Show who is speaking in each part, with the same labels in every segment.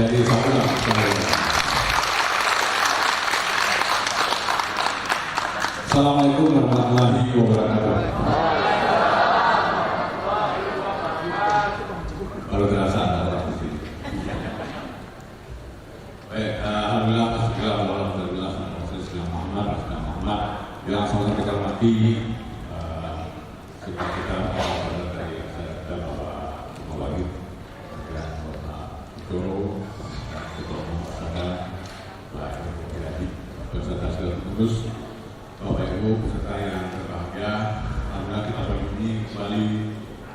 Speaker 1: menjadi satu. Assalamualaikum warahmatullahi wabarakatuh. Baru terasa ada di sini. Baik, alhamdulillah, alhamdulillah, Muhammad, yang sangat kita hormati, kita dari saya Bapak Wahid dan Bapak Guru, Ketua Masyarakat, Pak Yadi, beserta segala pengurus, Bapak Ibu peserta yang berbahagia. Alhamdulillah kita hari ini kembali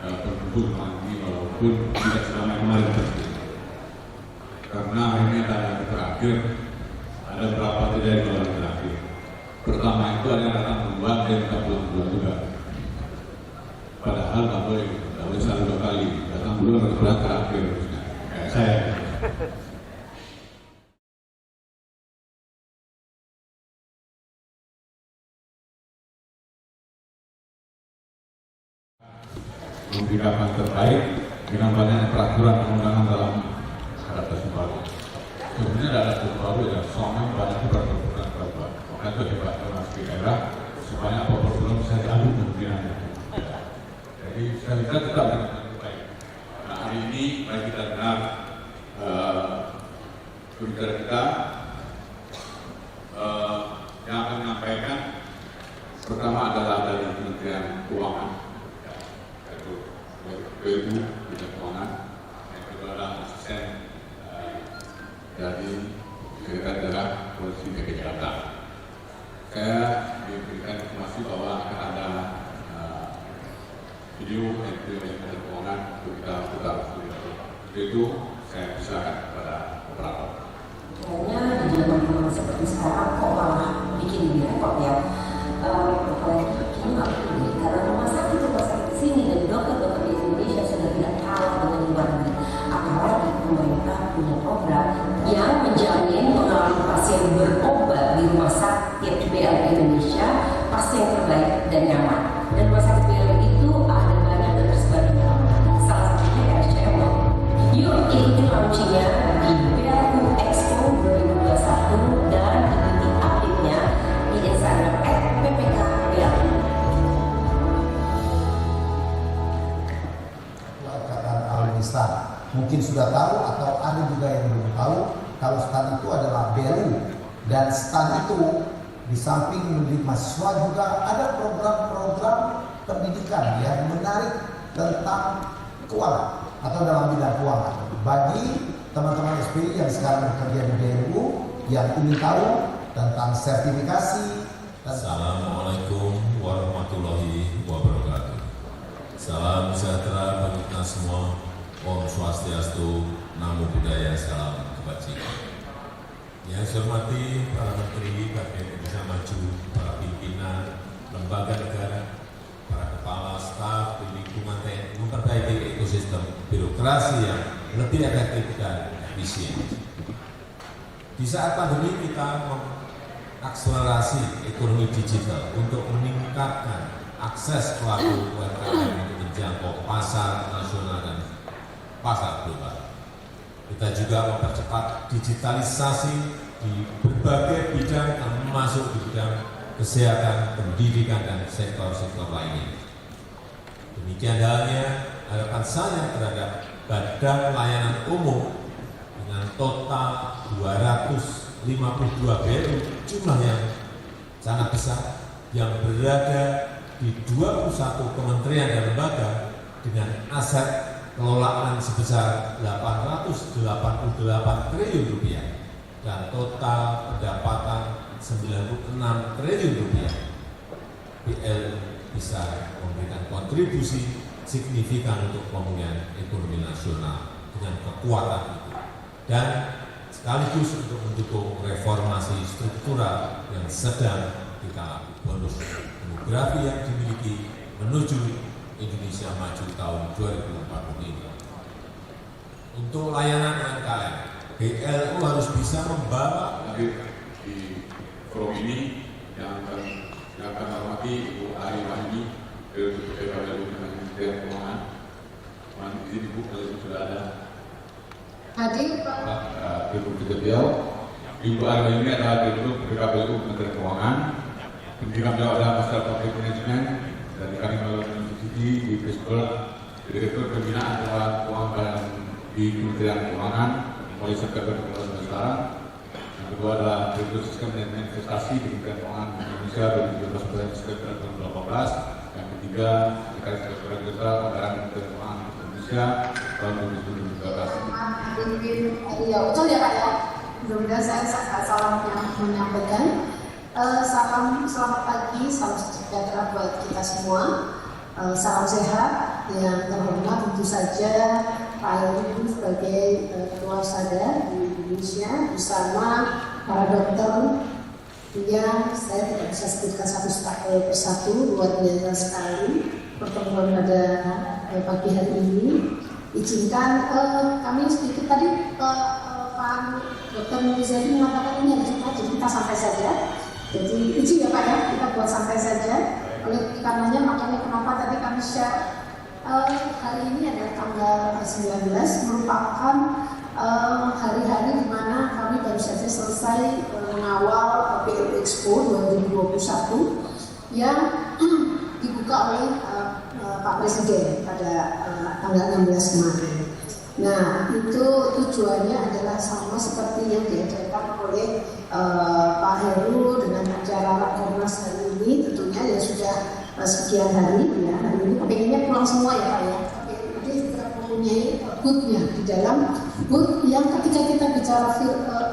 Speaker 1: berkumpul lagi walaupun tidak selama kemarin karena ini adalah yang terakhir. Ada beberapa kejadian yang terakhir. Pertama itu ada yang datang duluan dan kita pulang duluan juga. Padahal nggak boleh selalu dua kali datang duluan dan pulang terakhir. Kayak saya. Memberikan terbaik dengan banyaknya peraturan perundangan dalam adaptasi baru. Sebenarnya ada adaptasi baru ya, soalnya banyak peraturan baru. Maka itu hebat Mas di daerah supaya apa belum bisa diadu kemungkinannya. Jadi saya kira tetap dengan terbaik. Nah hari ini mari kita dengar berbicara kita yang akan menyampaikan. Pertama adalah dari Kementerian Keuangan. BU Bidang Keuangan, yang kedua adalah asisten dari Sekretariat Daerah Provinsi DKI Jakarta. Saya diberikan informasi bahwa akan ada video dari Kementerian Keuangan untuk kita putar. Itu saya persilakan kepada operator.
Speaker 2: Kayaknya di zaman seperti sekarang kok malah bikin lebih repot ya. Apalagi ini nggak perlu karena rumah sakit di sini dan dokter-dokter di Indonesia sudah tidak kalah dengan luar negeri. Apalagi pemerintah punya program yang menjamin pengalaman pasien berobat di rumah sakit BLI Indonesia pasti yang terbaik dan nyaman. Dan rumah sakit BLI itu ada banyak dan tersebar di mana-mana. Salah satunya RSCM. Yuk ikuti launchingnya di BLU Expo 2021 dan ikuti update-nya di Instagram @ppkBLU.
Speaker 3: Mungkin sudah tahu atau ada juga yang belum tahu kalau STAN itu adalah BLU, dan STAN itu di samping mendidik mahasiswa juga ada program-program pendidikan yang menarik tentang keuangan atau dalam bidang keuangan bagi teman-teman SPI yang sekarang bekerja di BLU yang ingin tahu tentang sertifikasi.
Speaker 4: Assalamualaikum warahmatullahi wabarakatuh. Salam sejahtera bagi kita semua. Om Swastiastu, Namo Buddhaya, salam kebajikan. Yang saya hormati para menteri, Kabinet Indonesia Maju, para pimpinan lembaga negara, para kepala staf di lingkungan TNI, memperbaiki ekosistem birokrasi yang lebih efektif dan efisien. Di saat pandemi kita mengakselerasi ekonomi digital untuk meningkatkan akses pelaku UMKM untuk menjangkau pasar nasional dan pasar global. Kita juga mempercepat digitalisasi di berbagai bidang termasuk di bidang kesehatan, pendidikan, dan sektor-sektor lainnya. Demikian halnya harapan saya terhadap Badan Layanan Umum dengan total 252 BLU, jumlah yang sangat besar, yang berada di 21 kementerian dan lembaga dengan aset kelolaan sebesar 888 triliun rupiah dan total pendapatan 96 triliun rupiah. BLU bisa memberikan kontribusi signifikan untuk pemulihan ekonomi nasional dengan kekuatan itu dan sekaligus untuk mendukung reformasi struktural yang sedang kita lakukan. Bonus demografi yang dimiliki menuju Indonesia Maju tahun 2040 ini. Untuk layanan UMKM, BLU harus bisa membawa
Speaker 1: di forum ini yang akan hormati Ibu Ari Mahdi, Kementerian Keuangan. Mohon izin Ibu kalau sudah ada.
Speaker 5: Hadir Pak.
Speaker 1: Ibu Ketua beliau, Ibu Arwah ini adalah Direktur BKPU Kementerian Keuangan. Pendidikan beliau adalah Master Public Management dari Carnegie University di Pittsburgh. Direktur Pembinaan Keuangan di Kementerian Keuangan mulai September 2019 sekarang. Yang kedua adalah Direktur Sistem Manajemen Investasi di Kementerian Keuangan Indonesia dari 2017 September 2018. Yang ketiga, Sekretaris Direktur Jenderal Anggaran Kementerian Keuangan Indonesia tahun 2012.
Speaker 5: Betul ya Pak ya. Mudah-mudahan saya salam yang menyampaikan. Salam selamat pagi, salam sejahtera buat kita semua. Salam sehat. Yang terhormat tentu saja Pak Heru sebagai ketua sadar di Indonesia bersama para dokter yang saya tidak bisa sebutkan satu persatu, luar biasa sekali pertemuan pada pagi hari ini. Izinkan kami sedikit tadi Pak Dr. Nizari mengatakan ini ada cerita, jadi kita santai saja. Jadi izin ya Pak ya, kita buat santai saja. Oleh karenanya makanya kenapa tadi kami share hari ini adalah tanggal 19 merupakan hari-hari di mana kami baru saja selesai mengawal PLU Expo 2021 yang dibuka oleh Pak Presiden pada tanggal 16 kemarin. Nah, itu tujuannya adalah sama seperti yang diajarkan oleh Pak Heru dengan acara Rakernas hari ini, tentunya ya sudah sekian hari ya. Hari ini kepengennya pulang semua ya Pak ya. Tapi kita mempunyai booth-nya di dalam booth yang ketika kita bicara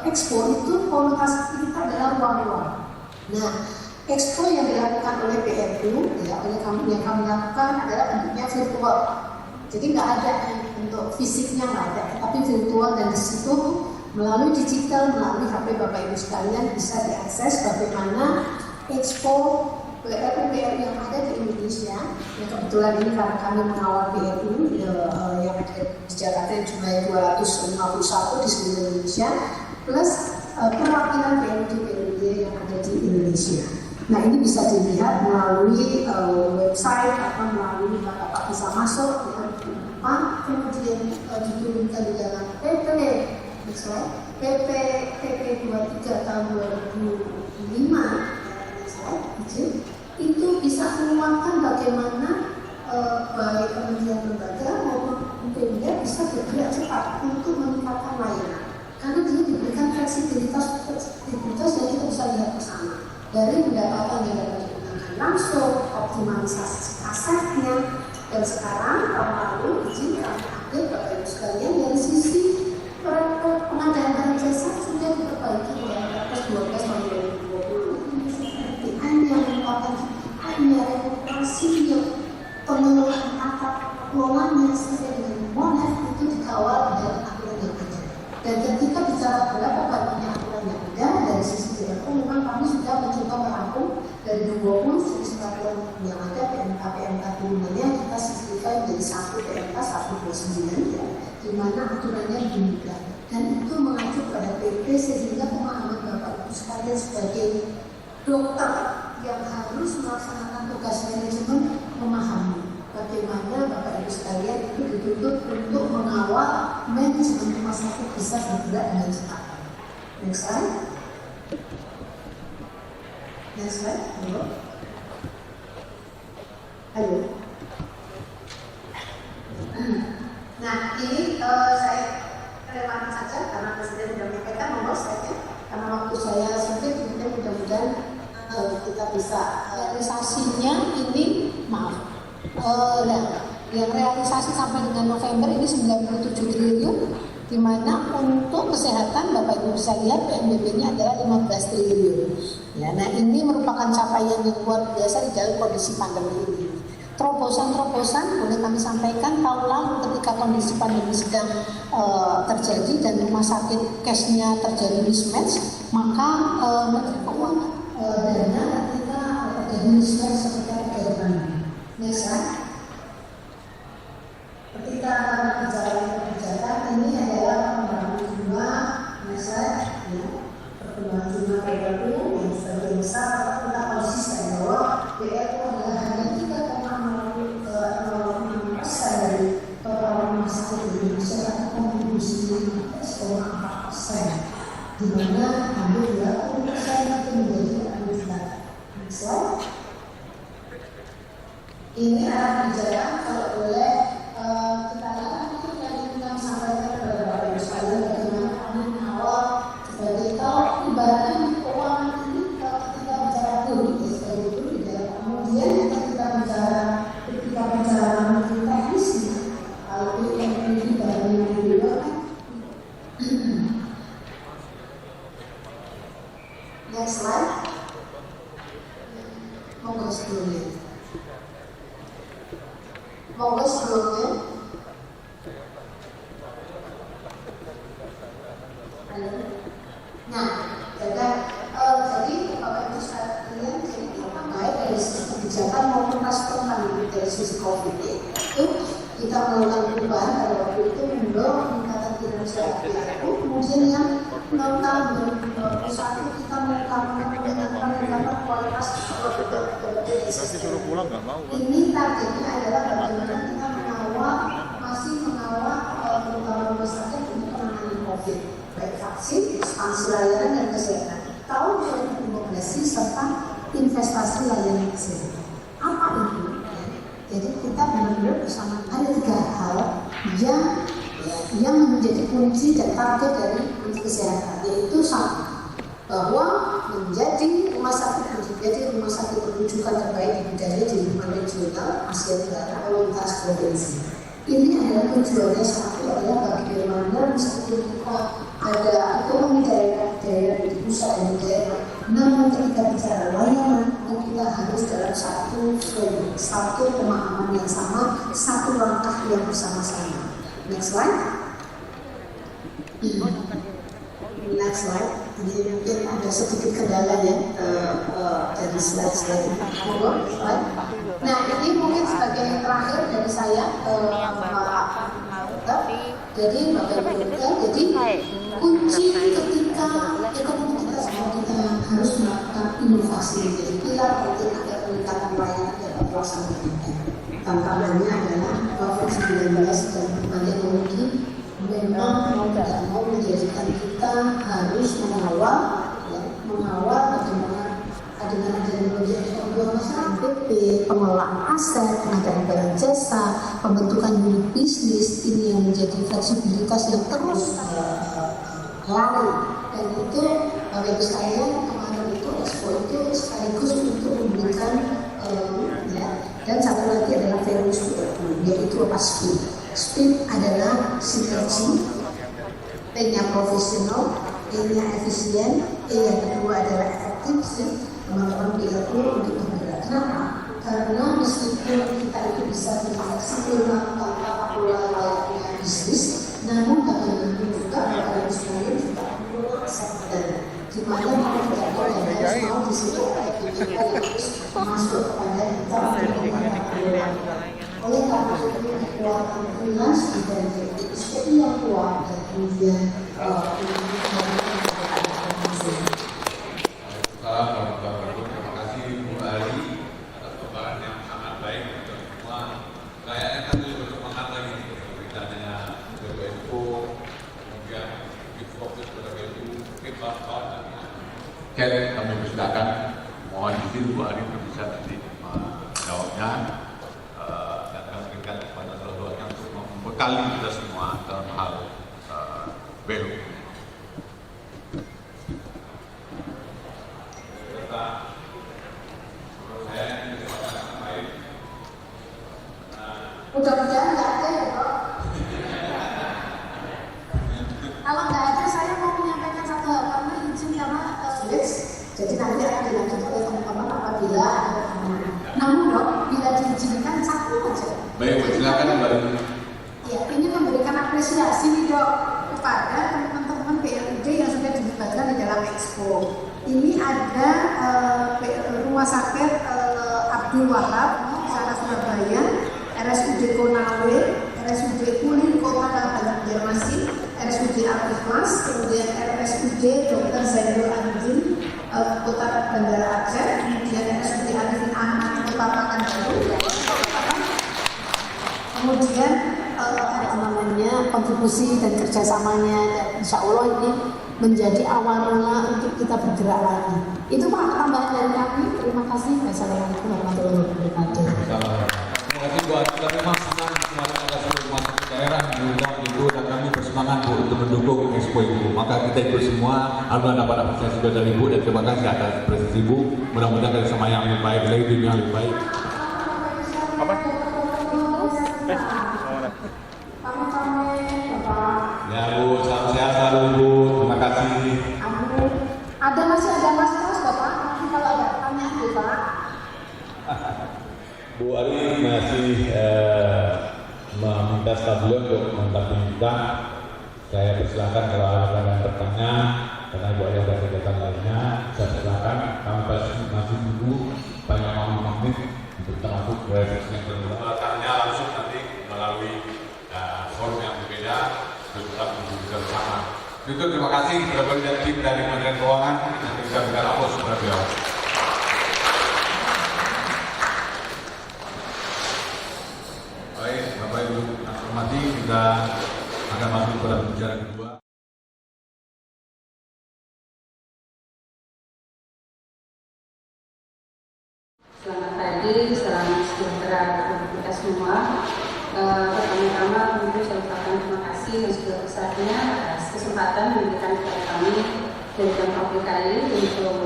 Speaker 5: expo itu konotasi kita adalah ruang-ruang. Nah, expo yang dilakukan oleh PRU ya, oleh kami yang kami lakukan adalah bentuknya virtual. Jadi nggak ada untuk fisiknya nggak ada, tapi virtual dan di situ melalui digital, melalui HP Bapak Ibu sekalian bisa diakses bagaimana expo PRU yang ada di Indonesia. Yang kebetulan ini karena kami mengawal PRU yang ada di Jakarta yang jumlahnya 251 di seluruh Indonesia, plus perwakilan PRU yang ada di Indonesia. Nah ini bisa dilihat melalui website atau melalui Bapak bisa masuk kemudian diturunkan di dalam PP 23 tahun 2005 itu bisa menguatkan bagaimana baik kementerian lembaga maupun PMD bisa bergerak cepat untuk meningkatkan layanan karena dia diberikan fleksibilitas yang kita bisa lihat ke sana dari pendapatan yang dapat digunakan langsung, optimalisasi asetnya. Dan sekarang tahun lalu izin kami update Bapak Ibu sekalian dari sisi pengadaan barang jasa sudah diperbaiki oleh Perpres 12 tahun 2020. Hanya merupakan hanya regulasi pengelolaan tata kelolanya sesuai dengan MONEF itu dikawal dan aturan yang ada. Dan ketika bicara berapa banyaknya aturan yang ada dari sisi DRO, memang kami sudah mencoba merangkum dari 20 jenis peraturan yang ada PMK turunannya kita simplify menjadi satu PMK 129 ya, di mana aturannya lebih mudah dan itu mengacu pada PP sehingga pemahaman Bapak Ibu sekalian sebagai dokter yang harus melaksanakan tugas manajemen memahami bagaimana Bapak Ibu sekalian itu dituntut untuk mengawal manajemen rumah sakit bisa bergerak dengan cepat. Next slide. Next slide. Ayo. Nah ini saya terima saja karena Presiden sudah menyampaikan nomor saya karena waktu saya sempit, kemudian mudah-mudahan kita bisa realisasinya ini yang realisasi sampai dengan November ini 97 triliun, di mana untuk kesehatan Bapak Ibu bisa lihat PNBP-nya adalah 15 triliun. Ya, nah ini merupakan capaian yang luar biasa di dalam kondisi pandemi ini. Terobosan-terobosan boleh kami sampaikan tahun lalu ketika kondisi pandemi sedang terjadi dan rumah sakit cash-nya terjadi mismatch, maka Menteri Keuangan dana ketika terjadi mismatch sekitar 3 bulan. Next slide. Ketika bicara kebijakan ini adalah pengembangan jumlah, misalnya perkembangan jumlah PLU yang sebagian besar kita konsisten bahwa PLU adalah hanya 3,06% dari total rumah sakit di Indonesia atau kontribusi bagaimana ambil 20% itu menjadi ambil slide. Ini arah kebijakan, kalau boleh kita lihat mungkin yang sampaikan kepada Bapak Ibu sekalian bagaimana kami mengawal sebagai kalau ibaratnya di keuangan ini kalau kita bicara politik sebagai itu di dalam kemudian kita bicara menteri teknis kalau yang ini baru yang kedua kan. Next slide. Monggo sebelumnya. Nah, jadi Bapak Ibu sekalian, baik dari sisi kebijakan maupun respon kami dari sisi COVID itu kita melakukan perubahan pada waktu itu mendorong peningkatan kinerja itu. Kemudian yang tahun 2021 kita melakukan peningkatan kualitas produk ini targetnya adalah bagaimana kita masih mengawal terutama rumah sakit untuk penanganan COVID, baik vaksin, ekspansi layanan dan kesehatan. Tahun 2015 serta investasi layanan kesehatan. Apa itu? Jadi kita benar-benar bersama ada 3 hal yang menjadi kunci dan target dari Menteri Kesehatan, yaitu satu, bahwa menjadi rumah sakit rujukan terbaik di bidangnya di lingkungan regional Asia Tenggara atau lintas provinsi. Ini adalah tujuannya satu adalah bagaimana meskipun kita ada ekonomi daerah di pusat dan daerah, namun ketika bicara layanan kita harus dalam satu pemahaman yang sama, satu langkah yang bersama-sama. Next slide. Next slide. Jadi mungkin ada sedikit kendala ya dari slide-slide ini. Nah, ini mungkin sebagai terakhir dari saya. Jadi Bapak Ibu, jadi kunci ketika ekonomi kita harus melakukan inovasi menjadi pilar penting agar peningkatan pelayanan dapat terlaksana. Tantangannya adalah COVID-19 dan berbagai mungkin memang mau tidak mau menjadikan kita harus mengawal bagaimana dengan adanya proyek masyarakat PP, pengelolaan aset, pengadaan barang jasa, pembentukan unit bisnis ini yang menjadi fleksibilitas yang terus lari, dan itu Bapak Ibu sekalian kemarin itu Expo itu sekaligus untuk memberikan dan satu lagi adalah value yaitu apa speed. Speed adalah sinergi, P-nya profesional, E-nya efisien, E yang kedua adalah efektif, teman-teman itu untuk bergerak. Kenapa? Karena meskipun kita itu bisa fleksibel melakukan tata kelola layaknya bisnis, namun bagaimana juga Bapak Ibu sekalian juga perlu aset dana. Di mana mau tidak mau dan harus mau di situ kita harus masuk kepada kita oleh karena itu kekuatan freelance dan SPI yang kuat dan kemudian
Speaker 1: terima kasih Bu Ali atas pembahasan yang sangat baik untuk semua. Kayaknya kan lebih bersemangat lagi nih beritanya BPSO, kemudian big fokus pada BPU, kita kawan dan kami persilakan mohon izin Bu Ali bisa nanti menjawabnya dan kami berikan kepada saudara untuk membekali kita semua dalam hal BPU.
Speaker 5: Mudah-mudahan nggak ada ya Pak. Kalau nggak ada saya mau menyampaikan satu hal karena izin karena jadi nanti akan dilanjutkan oleh teman-teman apabila ada pertanyaan. Namun dok, bila diizinkan satu aja.
Speaker 1: Baik, silakan kembali.
Speaker 5: Ya, ini memberikan apresiasi nih dok kepada teman-teman PLUD yang sudah dilibatkan di dalam Expo. Ini ada Rumah Sakit Abdul Wahab, Sana Surabaya, RSUD Konawe, RSUD Kulir Kota Banjarmasin, RSUD Al-Ikhlas, kemudian RSUD Dr. Zainul Abidin Kota Bandara Aceh, kemudian RSUD Arifin Ahmad Kota Pekanbaru, kemudian kontribusi dan kerjasamanya, dan insya Allah ini menjadi awal mula untuk kita bergerak lagi. Itu Pak tambahan dari kami. Terima kasih. Wassalamualaikum warahmatullahi wabarakatuh.
Speaker 1: Terima kasih Bu Ati, kami memang senang kemarin ada seluruh rumah sakit daerah diundang itu dan kami bersemangat Bu untuk mendukung Expo Ibu. Maka kita ikut semua, alhamdulillah dapat apresiasi juga dari Ibu dan terima kasih atas apresiasi Ibu. Mudah-mudahan kerjasama yang lebih baik, lagi yang lebih baik. Ya Bu, salam sehat selalu Bu, terima kasih.
Speaker 5: Masih ada mas terus Bapak, nanti kalau ada pertanyaan gitu Pak.
Speaker 1: Bu Ari masih meminta stadion untuk mendampingi. Saya persilakan kalau ada pertanyaan karena Ibu Ari ada kegiatan lainnya, saya persilakan. Kami masih tunggu banyak menit untuk termasuk reaksi yang kedua. Tanya langsung nanti melalui forum yang berbeda, tetap menunggu bersama. Itu terima kasih kepada tim dari Kementerian Keuangan yang bisa berikan aplaus kepada beliau. Baik, Bapak Ibu yang hormati, kita akan masuk pada pembicaraan kedua.
Speaker 2: Selamat pagi, salam sejahtera untuk kita semua. Pertama-tama tentu saya ucapkan terima kasih dan juga besarnya atas kesempatan yang diberikan kepada kami dari Pemprov DKI untuk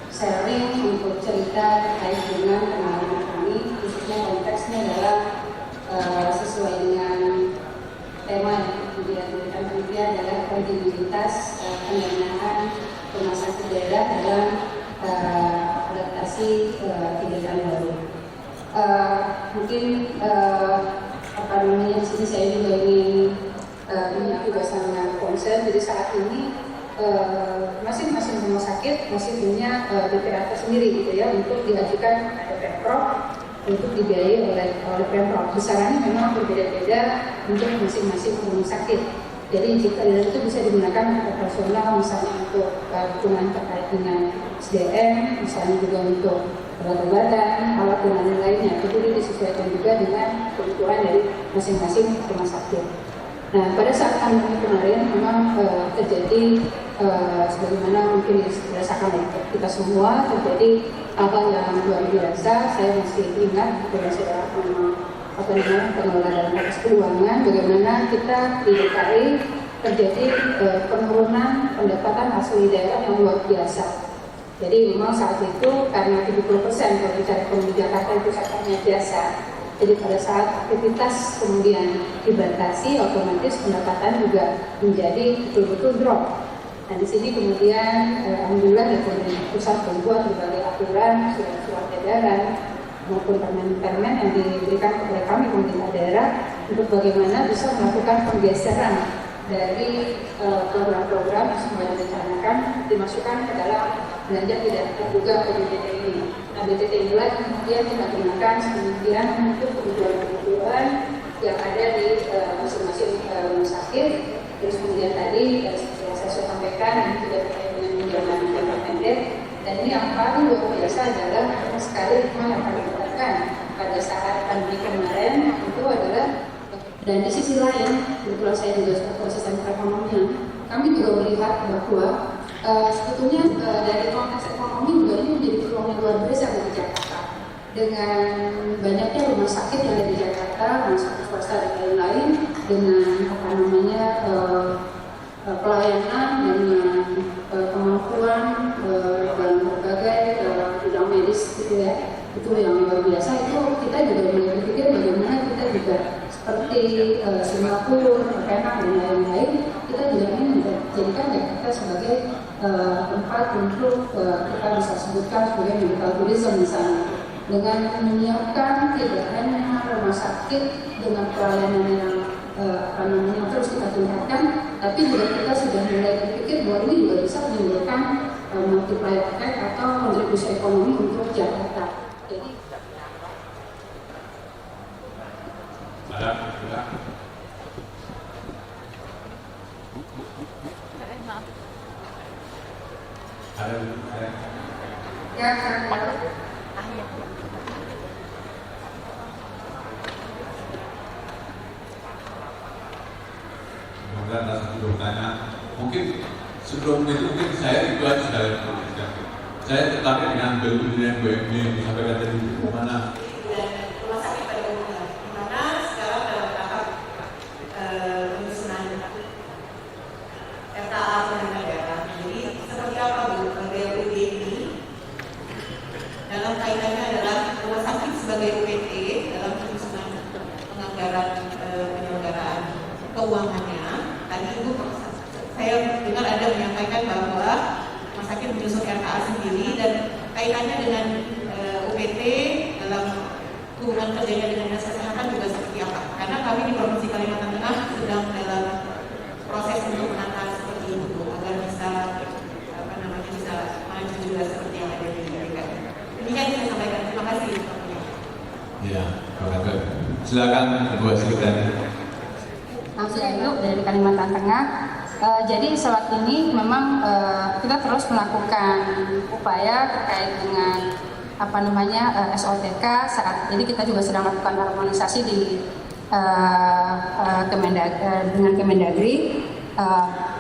Speaker 2: sharing, untuk cerita terkait dengan pengalaman kami, khususnya konteksnya adalah sesuai dengan tema yang diberikan penelitian adalah kredibilitas pendanaan rumah sakit daerah dalam adaptasi kebijakan baru. Mungkin di sini saya juga ingin juga sangat concern. Jadi saat ini masing-masing rumah sakit masih punya BPA tersendiri gitu ya untuk diajukan kepada Pemprov untuk dibiayai oleh Pemprov. Besarannya memang berbeda-beda untuk masing-masing rumah sakit. Jadi jika itu bisa digunakan operasional, misalnya untuk dukungan terkait dengan SDM, misalnya juga untuk obat-obatan, alat dan lainnya. Itu disesuaikan juga dengan kebutuhan dari masing-masing rumah sakit. Nah, pada saat pandemi kemarin memang terjadi sebagaimana mungkin dirasakan oleh kita semua, terjadi apa yang luar biasa. Saya masih ingat ketika saya pengelola dalam atas keuangan, bagaimana kita di DKI terjadi penurunan pendapatan asli daerah yang luar biasa. Jadi memang saat itu karena 70% kalau bicara ekonomi Jakarta itu sektornya biasa. Jadi pada saat aktivitas kemudian dibatasi, otomatis pendapatan juga menjadi betul-betul drop. Nah di sini kemudian alhamdulillah ya pemerintah pusat membuat berbagai aturan, surat-surat edaran maupun permen-permen yang diberikan kepada kami pemerintah daerah untuk bagaimana bisa melakukan penggeseran dari program-program yang sudah direncanakan dimasukkan ke dalam belanja tidak terduga ke BTT ini. Nah BTT inilah kemudian kita gunakan kemudian untuk kebutuhan-kebutuhan yang ada di masing-masing rumah sakit. Terus kemudian tadi seperti yang saya sudah sampaikan ini juga terkait dengan pinjaman jangka pendek. Dan ini yang paling luar biasa adalah sekali hikmah yang kami dapatkan pada saat pandemi kemarin itu adalah, dan di sisi lain kebetulan saya juga sebagai asisten perekonomian, kami juga melihat bahwa sebetulnya dari konteks ekonomi juga ini menjadi peluang yang luar biasa bagi Jakarta. Dengan banyaknya rumah sakit yang ada di Jakarta, rumah sakit swasta dan lain-lain, dengan pelayanan dengan kemampuan dalam berbagai bidang medis gitu ya, itu yang luar biasa. Itu kita juga mulai berpikir bagaimana kita juga seperti Singapura, Penang dan lain-lain, kita juga ingin menjadikan Jakarta sebagai tempat untuk kita bisa sebutkan sebagai medical tourism misalnya, dengan menyiapkan tidak hanya rumah sakit dengan pelayanan yang terus kita tingkatkan, tapi juga kita sudah mulai berpikir bahwa ini juga bisa menimbulkan multiplier effect atau kontribusi ekonomi untuk Jakarta. Jadi
Speaker 1: kemudian ada satu bertanya, mungkin sebelum itu mungkin saya itu aja saya tertarik dengan BUMD yang disampaikan tadi mana
Speaker 6: rumah sakit pada umumnya, di mana sekarang dalam tahap penyusunan RKA pemerintah daerah. Jadi seperti apa Bu BUMD ini dalam kaitannya adalah rumah sakit sebagai UPT dalam penyusunan penganggaran penyelenggaraan keuangannya. Tadi Ibu saya dengar ada menyampaikan bahwa rumah sakit menyusun RKA sendiri dan kaitannya dengan UPT dalam hubungan kerjanya dengan dinas kesehatan juga seperti apa? Karena kami di Provinsi Kalimantan Tengah sedang dalam proses untuk menata seperti itu agar bisa bisa maju juga seperti yang ada di Amerika. Demikian saya sampaikan. Terima kasih.
Speaker 1: Ya, silakan Bu Sekretari.
Speaker 7: Saya Ibu dari Kalimantan Tengah. Jadi saat ini memang kita terus melakukan upaya terkait dengan SOTK. Saat ini kita juga sedang melakukan harmonisasi dengan Kemendagri.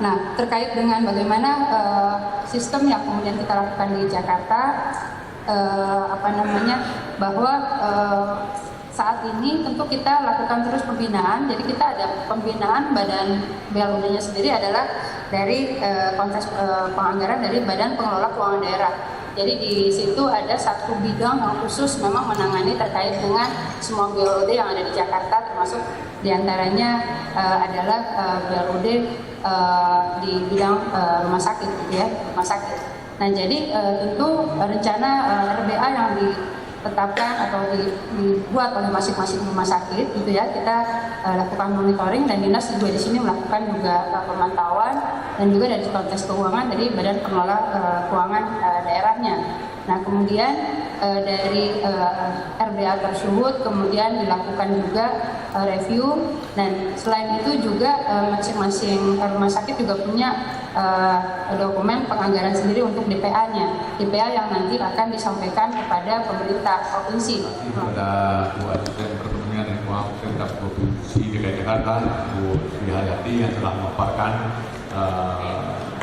Speaker 7: Nah, terkait dengan bagaimana sistem yang kemudian kita lakukan di Jakarta, bahwa saat ini tentu kita lakukan terus pembinaan. Jadi kita ada pembinaan badan BLUD-nya sendiri adalah dari konteks penganggaran dari Badan Pengelola Keuangan Daerah. Jadi di situ ada satu bidang yang khusus memang menangani terkait dengan semua BLUD yang ada di Jakarta, termasuk diantaranya adalah BLUD di bidang rumah sakit, gitu ya, rumah sakit. Nah, jadi tentu rencana RBA yang ditetapkan atau dibuat oleh masing-masing rumah sakit, gitu ya, kita lakukan monitoring dan dinas juga di sini melakukan juga pemantauan dan juga dari konteks keuangan dari Badan Pengelola Keuangan daerahnya. Nah, kemudian dari RBA tersebut kemudian dilakukan juga review, dan selain itu juga masing-masing rumah sakit juga punya dokumen penganggaran sendiri untuk DPA-nya, DPA yang nanti akan disampaikan kepada pemerintah provinsi.
Speaker 1: Kepada Bu Asisten Perekonomian dan Keuangan Pemerintah Provinsi DKI Jakarta, Bu Sri Hayati yang telah memaparkan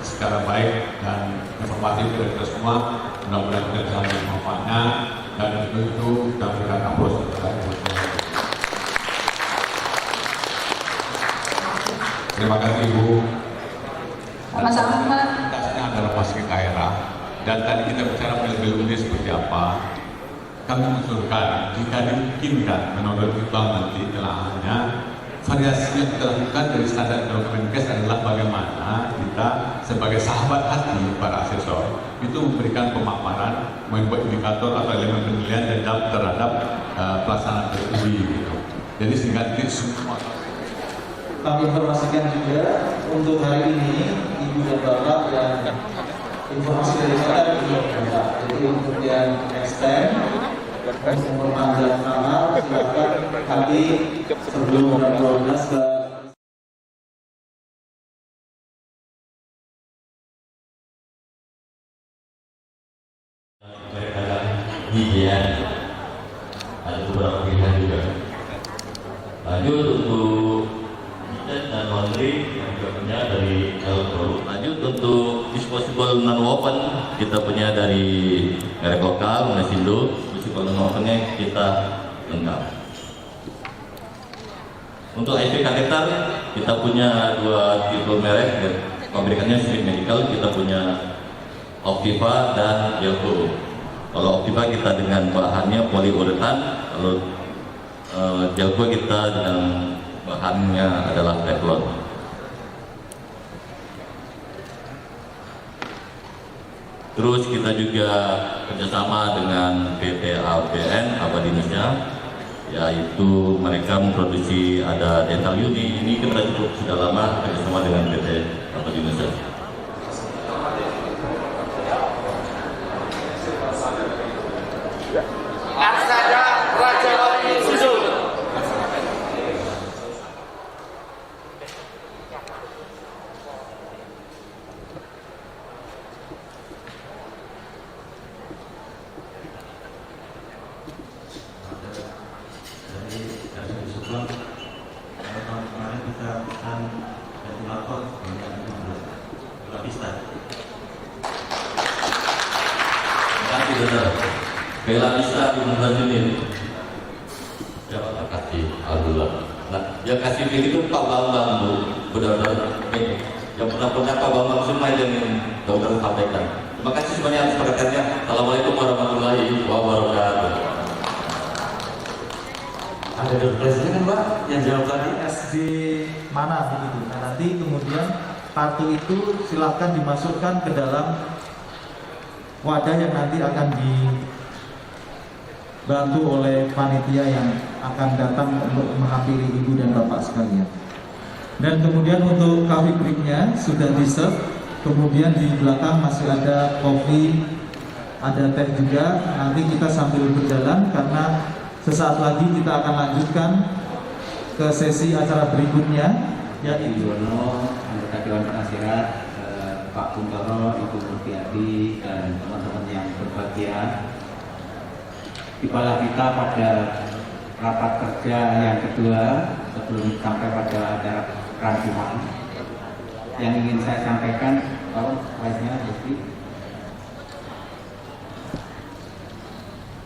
Speaker 1: secara baik dan informatif dari kita semua. Mudah-mudahan kita bisa ambil manfaatnya dan itu kita berikan aplaus kepada Ibu. Terima kasih Ibu.
Speaker 7: Sama-sama.
Speaker 1: Tasnya adalah masih daerah dan tadi kita bicara BLUD seperti apa. Kami mengusulkan jika dimungkinkan menurut Bank nanti telahannya, variasi yang kita lakukan dari standar Kemenkes adalah bagaimana kita sebagai sahabat hati para asesor itu memberikan pemaparan, membuat indikator atau elemen penilaian dan terhadap pelaksanaan BLUD gitu. Jadi sehingga nanti semua
Speaker 8: kami informasikan juga untuk hari ini Ibu dan Bapak yang informasi dari saya belum ada. Jadi untuk yang extend memperpanjang tanggal silakan nanti sebelum jam 12 ke
Speaker 9: Higiene ada beberapa pilihan juga. Lanjut untuk dan laundry yang kita punya dari Elpro. Lanjut untuk disposable non-woven kita punya dari merek lokal Mesindo. Disposable non-wovennya kita lengkap. Untuk IV kateter kita punya dua tipe merek, pabrikannya Street Medical. Kita punya Optiva dan Elpro. Kalau Optiva kita dengan bahannya poliuretan, kalau Elpro kita dengan bahannya adalah teflon. Terus kita juga kerjasama dengan PT APN Abadi Indonesia, yaitu mereka memproduksi ada dental uni. Ini kita cukup sudah lama kerjasama dengan PT Abadi Indonesia.
Speaker 10: Aksara Raja Wali Susu.
Speaker 9: benar. Bella Lisa di bulan ini. Siapa tak kasih? Alhamdulillah. Nah, yang kasih link itu Pak Bambang, Bu. Benar-benar ini. Yang pernah Pak Bambang semua yang dokter sampaikan. Terima kasih semuanya atas perhatiannya. Assalamualaikum warahmatullahi wabarakatuh.
Speaker 8: Ada doorpressnya kan Pak, yang jawab tadi SD mana begitu. Nah nanti kemudian kartu itu silakan dimasukkan ke dalam wadah yang nanti akan dibantu oleh panitia yang akan datang untuk menghampiri ibu dan bapak sekalian. Dan kemudian untuk coffee breaknya sudah di-serve, kemudian di belakang masih ada kopi, ada teh juga. Nanti kita sambil berjalan karena sesaat lagi kita akan lanjutkan ke sesi acara berikutnya, yaitu
Speaker 11: Yuwono, anggota Dewan Penasihat, Pak Kuntoro, Ibu Murtiati, dan teman-teman yang berbahagia. Tibalah kita pada rapat kerja yang kedua sebelum sampai pada acara rangkuman. Yang ingin saya sampaikan, slide-nya,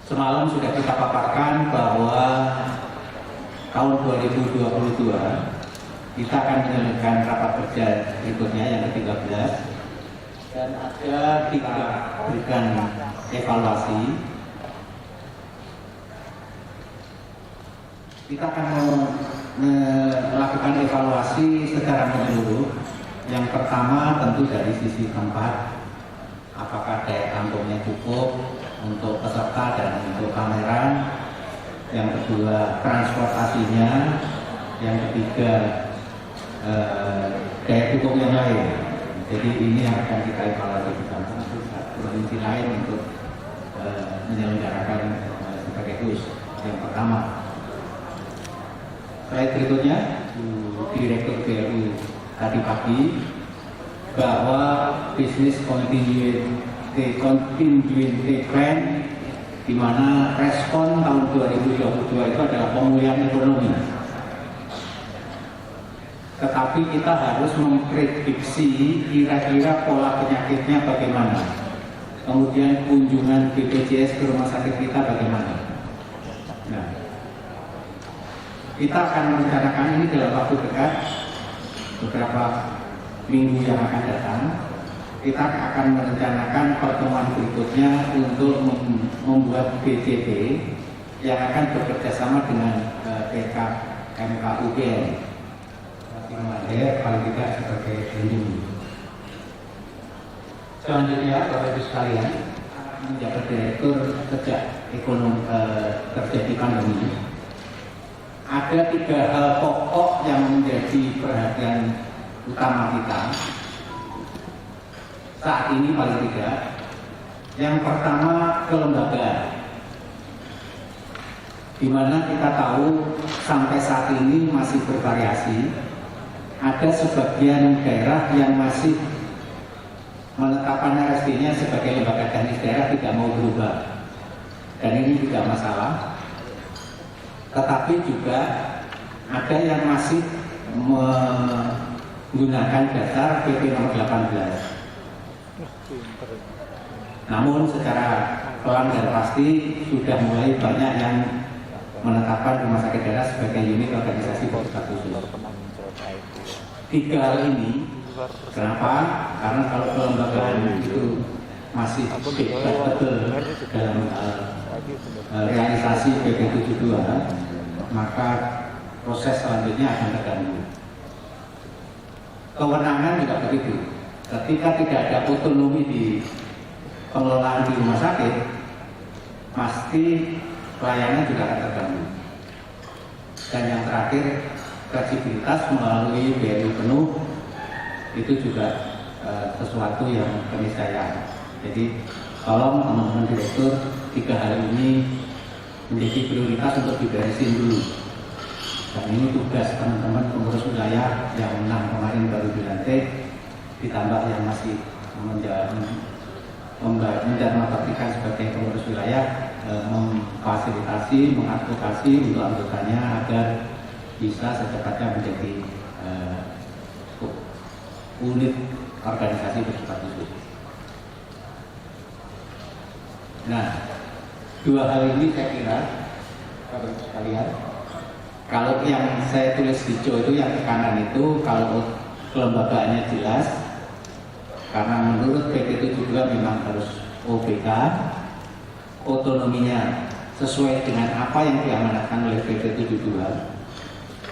Speaker 11: semalam sudah kita paparkan bahwa tahun 2022 kita akan menjalankan rapat kerja berikutnya yang ke-13 dan ada 3 berikan evaluasi. Kita akan melakukan evaluasi secara menyeluruh. Yang pertama tentu dari sisi tempat, apakah daya tampungnya cukup untuk peserta dan untuk kamera. Yang kedua transportasinya. Yang ketiga daya dukung yang lain. Jadi ini yang akan kita evaluasi bersama provinsi lain untuk menyelenggarakan sebagai host. Yang pertama, slide berikutnya, Direktur BLU tadi pagi bahwa bisnis continuity plan di mana respon tahun 2022 itu adalah pemulihan ekonomi. Tetapi kita harus memprediksi kira-kira pola penyakitnya bagaimana. Kemudian kunjungan BPJS ke rumah sakit kita bagaimana. Nah, kita akan merencanakan ini dalam waktu dekat, beberapa minggu yang akan datang. Kita akan merencanakan pertemuan berikutnya untuk membuat BJP yang akan bekerjasama dengan MKUGM. Paling tidak sebagai pelindung. Selanjutnya, Bapak Ibu sekalian, menjabat direktur sejak ekonomi terjadi pandemi. Ada 3 hal pokok yang menjadi perhatian utama kita saat ini paling tidak. Yang pertama, kelembagaan, di mana kita tahu sampai saat ini masih bervariasi. Ada sebagian daerah yang masih menetapkan RSD-nya sebagai lembaga teknis daerah tidak mau berubah, dan ini tidak masalah. Tetapi juga ada yang masih menggunakan dasar PP nomor 18. Namun secara pelan dan pasti sudah mulai banyak yang menetapkan rumah sakit daerah sebagai unit organisasi bersifat khusus. 3 hal ini, kenapa? Karena kalau kelembagaan itu masih betul dalam realisasi PP 72, maka proses selanjutnya akan terganggu. Kewenangan juga begitu. Ketika tidak ada otonomi di pengelolaan di rumah sakit, pasti pelayanan juga akan terganggu. Dan yang terakhir, fleksibilitas melalui BLU penuh itu juga sesuatu yang keniscayaan. Jadi tolong teman-teman direktur, 3 hal ini menjadi prioritas untuk diberesin dulu. Dan ini tugas teman-teman pengurus wilayah yang 6 kemarin baru dilantik, ditambah yang masih menjadikan sebagai pengurus wilayah, memfasilitasi, mengadvokasi untuk anggotanya agar bisa secepatnya menjadi unit organisasi bersifat khusus. Nah, dua hal ini saya kira, Bapak sekalian, kalau yang saya tulis hijau itu yang ke kanan itu kalau kelembagaannya jelas, karena menurut PP 72 memang harus OBK, otonominya sesuai dengan apa yang diamanatkan oleh PP 72,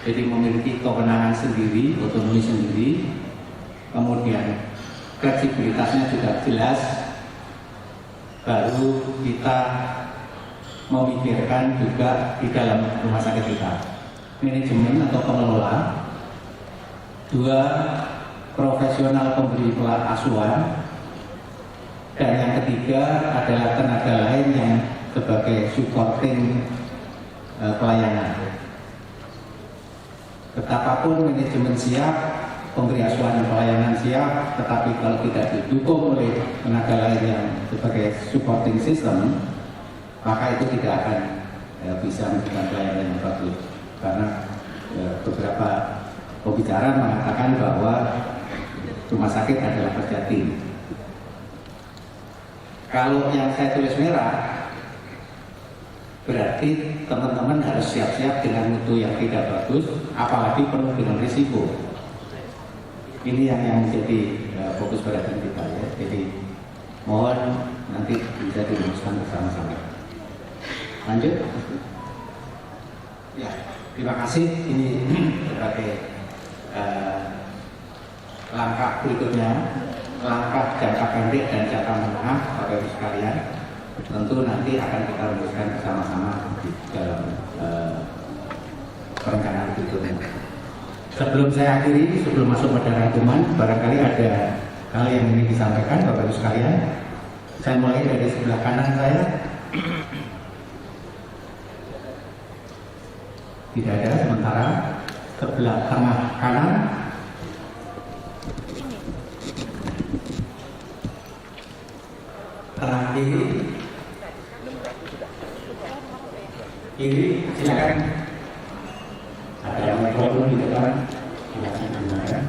Speaker 11: jadi memiliki kewenangan sendiri, otonomi sendiri, kemudian kredibilitasnya juga jelas, baru kita memikirkan juga di dalam rumah sakit kita manajemen atau pengelola, dua profesional pemberi asuhan, dan yang ketiga adalah tenaga lain yang sebagai supporting pelayanan. Betapapun manajemen siap, pemberi asuhan dan pelayanan siap, tetapi kalau tidak didukung oleh tenaga lain yang sebagai supporting system, maka itu tidak akan bisa memberikan pelayanan yang bagus. Karena beberapa pembicara mengatakan bahwa rumah sakit adalah kerja tim. Kalau yang saya tulis merah, berarti teman-teman harus siap-siap dengan mutu yang tidak bagus, apalagi penuh dengan risiko. Ini yang menjadi fokus perhatian kita ya. Jadi mohon nanti bisa dirumuskan bersama-sama. Lanjut. Ya, terima kasih. Ini sebagai langkah berikutnya, langkah jangka pendek dan jangka menengah, Bapak Ibu sekalian. Tentu nanti akan kita rumuskan bersama-sama di dalam perencanaan berikutnya. Sebelum saya akhiri, sebelum masuk pada rangkuman, barangkali ada hal yang ingin disampaikan Bapak Ibu sekalian. Saya mulai dari sebelah kanan saya. Tidak ada, sementara sebelah tengah kanan. Tengah kiri, silakan. Ada yang mikrofon di depan, silakan gunakan.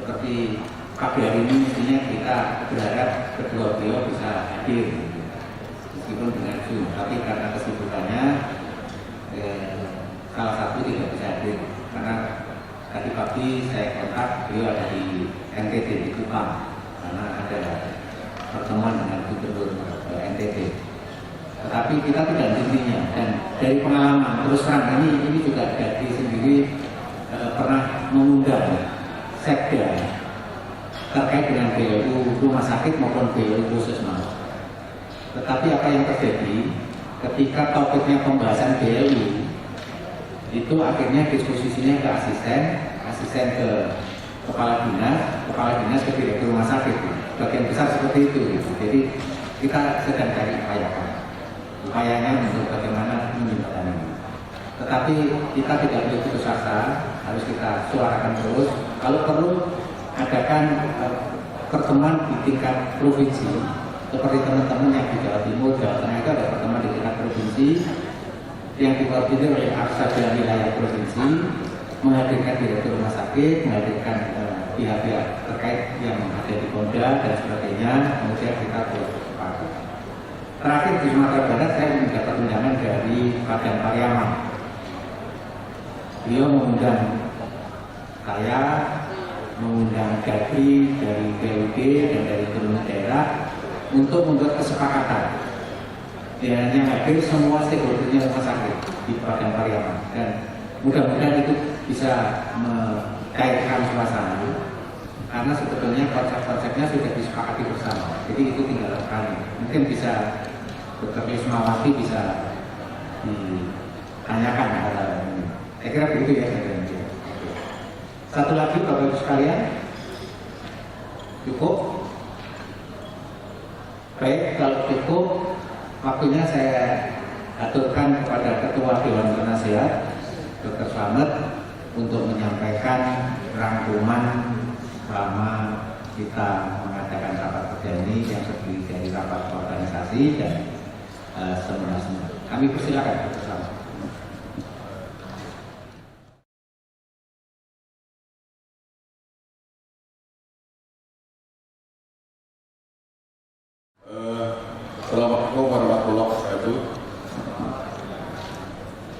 Speaker 11: seperti pagi hari ini mestinya kita berharap kedua beliau bisa hadir, meskipun dengan Zoom, tapi karena kesibukannya salah satu tidak bisa hadir karena tadi pagi saya kontak beliau ada di NTT di Kupang karena ada pertemuan dengan Gubernur NTT. Tetapi kita tidak intinya, dan dari pengalaman terus terang ini juga dari sendiri pernah mengundang sekda terkait dengan BLU rumah sakit maupun BLU puskesmas. Tetapi apa yang terjadi ketika topiknya pembahasan BLU itu akhirnya disposisinya ke asisten ke kepala dinas ke direktur rumah sakit. Bagian besar seperti itu. Gitu. Jadi kita sedang cari upayanya untuk bagaimana menjembatani ini. Tetapi kita tidak boleh putus asa, harus kita suarakan terus. Kalau perlu adakan pertemuan di tingkat provinsi, seperti teman-teman yang di Jawa Timur, Jawa Tengah itu ada pertemuan di tingkat provinsi yang dikoordinir oleh Arsada wilayah provinsi, menghadirkan direktur rumah sakit, menghadirkan pihak-pihak terkait yang ada di Polda dan sebagainya, kemudian kita bersepakat. Terakhir di Sumatera Barat saya mendapat undangan dari Badan Pariaman. Beliau mengundang saya, mengundang Gadi dari BUD dan dari Gubernur daerah untuk membuat kesepakatan. Dan yang hadir semua stakeholdernya rumah sakit di Badan Pariaman, dan mudah-mudahan itu bisa mencairkan suasana. Karena sebetulnya konsep-konsepnya sudah disepakati bersama. Jadi itu tinggal kali. Mungkin bisa Dr. Ismawati bisa ditanyakan hal ini. Saya kira begitu ya. Satu lagi Bapak Ibu sekalian, cukup? Baik, kalau cukup, waktunya saya aturkan kepada Ketua Dewan Penasehat Dr. Slamet untuk menyampaikan rangkuman selama kita mengadakan rapat kerja ini yang terdiri dari rapat organisasi dan seminar. Kami persilakan Dr. Slamet.
Speaker 1: Assalamualaikum warahmatullahi wabarakatuh.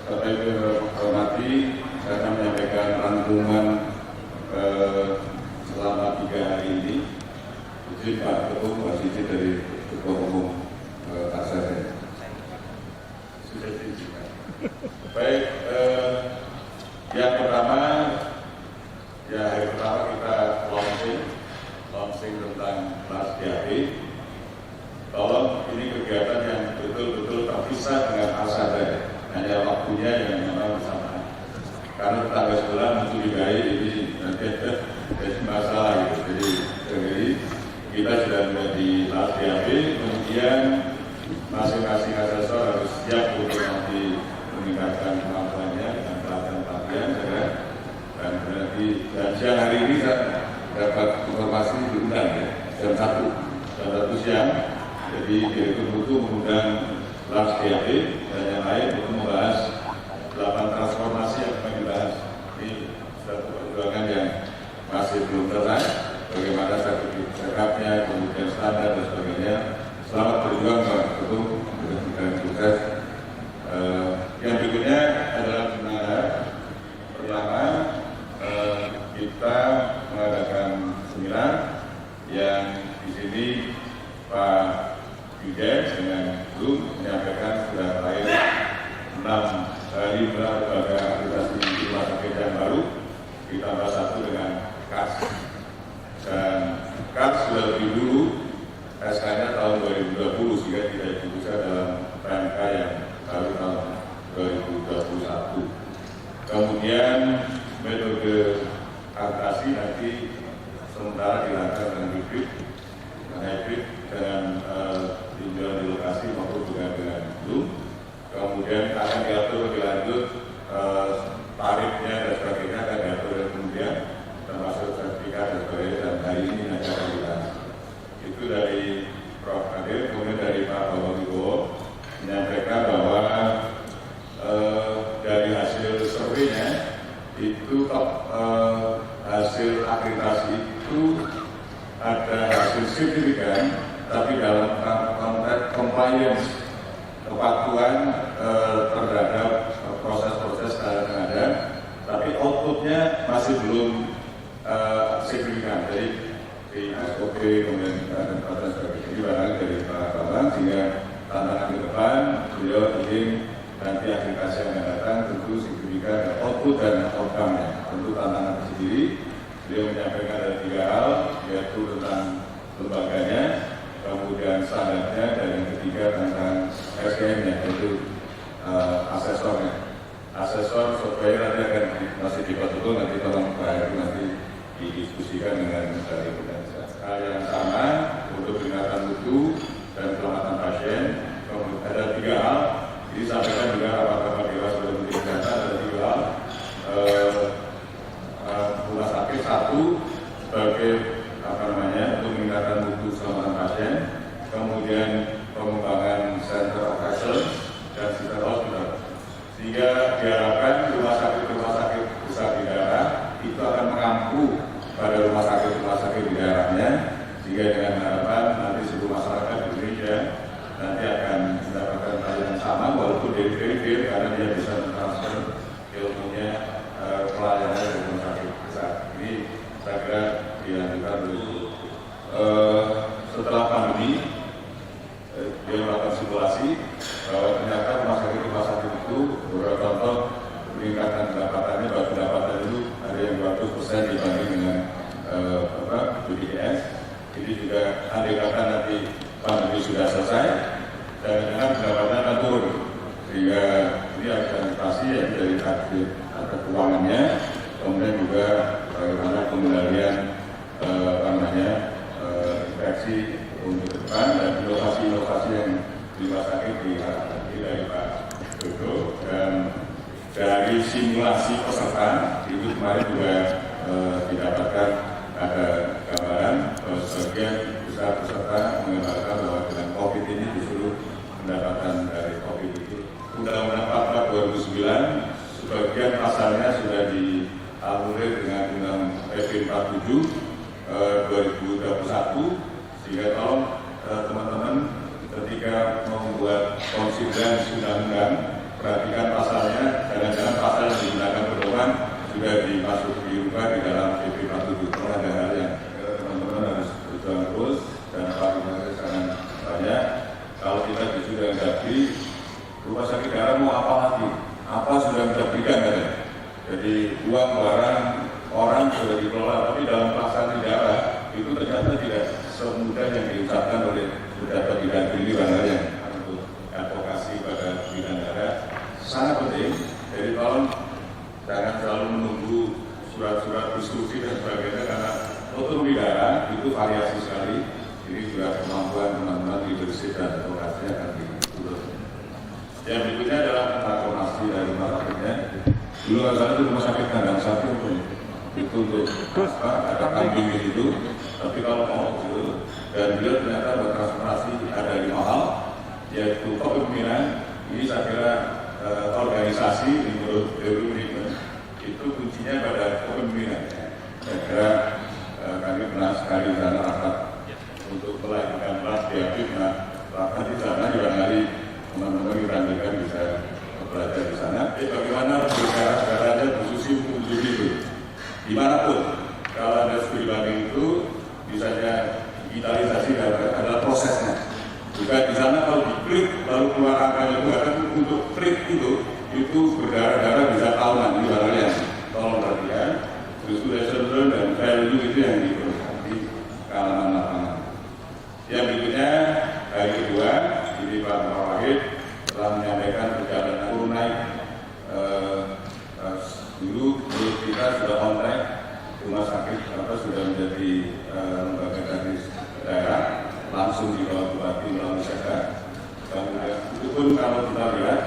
Speaker 1: Bapak Ibu hormati, saya akan menyampaikan rangkuman selama 3 hari ini. Izin Pak Ketum, izin dari Ketua Umum Arsada. Sudah diizinkan. Baik, yang pertama, hari pertama kita launching tentang kelas DAP. Tolong ini kegiatan yang betul-betul terpisah dengan Arsada, hanya waktunya yang memang bersamaan. Karena tetangga sebelah muncul di GAI ini nanti ada masalah gitu. Jadi kita sudah menjadi kelas DAP, kemudian masing-masing asesor harus siap untuk nanti meningkatkan kemampuannya dengan pelatihan-pelatihan, dan nanti siang hari ini saya dapat informasi diundang ya, jam 1 siang. Jadi Direktur Mutu mengundang kelas DAP dan yang lain untuk membahas 8 transformasi yang akan dibahas. Ini satu perjuangan yang masih belum selesai, bagaimana sertifikatnya, kemudian standar dan sebagainya. Selamat berjuang Pak Ketum dan sukses. Yang berikutnya adalah pertama kita mengadakan seminar yang di sini Pak Yuda dengan Zoom menyampaikan sudah lahir 6 hari berbagai aplikasi rumah sakit yang baru, ditambah 1 dengan KAS. Dan KAS sudah lebih dulu, SK-nya tahun 2020 sehingga tidak dibuka dalam PMK yang baru tahun 2021. Kemudian metode aplikasi nanti sementara dilakukan dengan hybrid dengan tinjauan di lokasi maupun juga dengan Zoom. Kemudian akan diatur lebih lanjut tarifnya dan sebagainya akan diatur kemudian termasuk sertifikat dan sebagainya, dan hari ini nanti akan dibahas. Itu dari Prof. Kadir. Kemudian dari Pak Bambang Wibowo menyampaikan bahwa dari hasil surveinya itu hasil akreditasi itu ada hasil signifikan, tapi dalam konteks compliance, kepatuhan terhadap proses-proses yang ada, tapi outputnya masih belum signifikan. Jadi di SOP kemudian dan sebagainya ini barangkali dari Pak Bambang, sehingga tantangan ke depan beliau ingin nanti aplikasi yang akan datang tentu signifikan output dan outcome-nya. Tentu tantangan sendiri, beliau menyampaikan ada 3 hal, yaitu tentang lembaganya, kemudian standarnya, dan yang ketiga tentang SDM-nya, yaitu asesornya. Asesor supaya nanti akan masih betul nanti tolong Pak Heru nanti didiskusikan dengan dari kita. Hal yang sama untuk peringatan mutu dan keselamatan pasien. Kemudian ada 3 hal. Disampaikan juga rapat-rapat dewas sebelum kesehatan ada 3 hal. Rumah sakit 1 sebagai untuk meningkatkan mutu keselamatan pasien. Kemudian pengembangan center of excellence dan center hospital. Sehingga diharapkan rumah sakit besar di daerah itu akan mengampu pada rumah sakit di daerahnya, sehingga dengan harapan nanti seluruh masyarakat di Indonesia nanti akan mendapatkan pelayanan sama walaupun dari periferi, karena dia bisa mentransfer ilmunya pelayanan dari rumah sakit besar. Ini saya kira dilanjutkan dulu. Setelah pandemi, dia melakukan simulasi bahwa ternyata rumah sakit itu beberapa contoh meningkatkan pendapatannya, bahwa pendapatan itu ada yang 200% dibanding dengan BPJS. Ini juga andai kata nanti pandemi sudah selesai, dan dengan pendapatan akan turun, sehingga ini akan pasti ya dari target ada keuangannya, kemudian juga bagaimana pengendalian infeksi untuk depan dan inovasi-inovasi yang di rumah sakit diharapkan dari Pak Dodo. Dan dari simulasi peserta itu kemarin juga didapatkan ada gambaran bahwa sebagian besar peserta mengatakan bahwa dengan COVID ini justru pendapatan dari COVID itu Undang-Undang 44 2009 sebagian pasalnya sudah dianulir dengan Undang PP 47 2021, sehingga tolong teman-teman ketika membuat konsideran undang-undang perhatikan pasalnya, jangan-jangan pasal yang digunakan pedoman sudah dirubah di dalam PP 47. Kalau ada hal yang teman-teman harus berjuang terus dan Pak sangat banyak. Kalau kita sudah menghadapi rumah sakit daerah mau apa lagi? Apa sudah kita berikan kan? Jadi uang barang orang sudah dikelola, tapi dalam pelaksanaan di daerah itu ternyata tidak semudah yang diucapkan oleh beberapa bidang ini yang untuk advokasi pada bidang daerah sangat penting. Jadi tolong jangan selalu menunggu surat-surat instruksi dan sebagainya, karena otonomi daerah itu variasi sekali. Ini juga kemampuan teman-teman leadership dan advokasi akan diurus. Yang berikutnya adalah transformasi dari rumah sakitnya. Dulu ada rumah sakit kandang satu itu untuk ada kambing di situ, tapi kalau mau itu, dan beliau ternyata bertransformasi ada 5 hal, yaitu kepemimpinan. Ini saya kira organisasi menurut Management itu kuncinya pada kepemimpinan. Saya kira kami pernah sekali di sana rapat untuk melahirkan kelas kreatif. Nah, rapat di sana juga kali teman-teman diperhatikan bisa belajar di sana. Bagaimana berbicara khususnya untuk itu dimanapun, kalau ada studi banding itu misalnya digitalisasi adalah prosesnya. Juga di sana kalau diklik lalu keluar angkanya juga kan untuk klik itu berdarah-darah bisa tahunan. Ini barangnya tolong perhatikan. Terus lesson dan value itu yang diperlukan di kalangan lapangan. Yang berikutnya hari kedua ini Pak Wahid telah menyampaikan perjalanan turun naik. Dulu kita sudah on track, rumah sakit sudah menjadi lembaga teknis daerah langsung di bawah bupati melalui sekda. Itu pun kalau kita lihat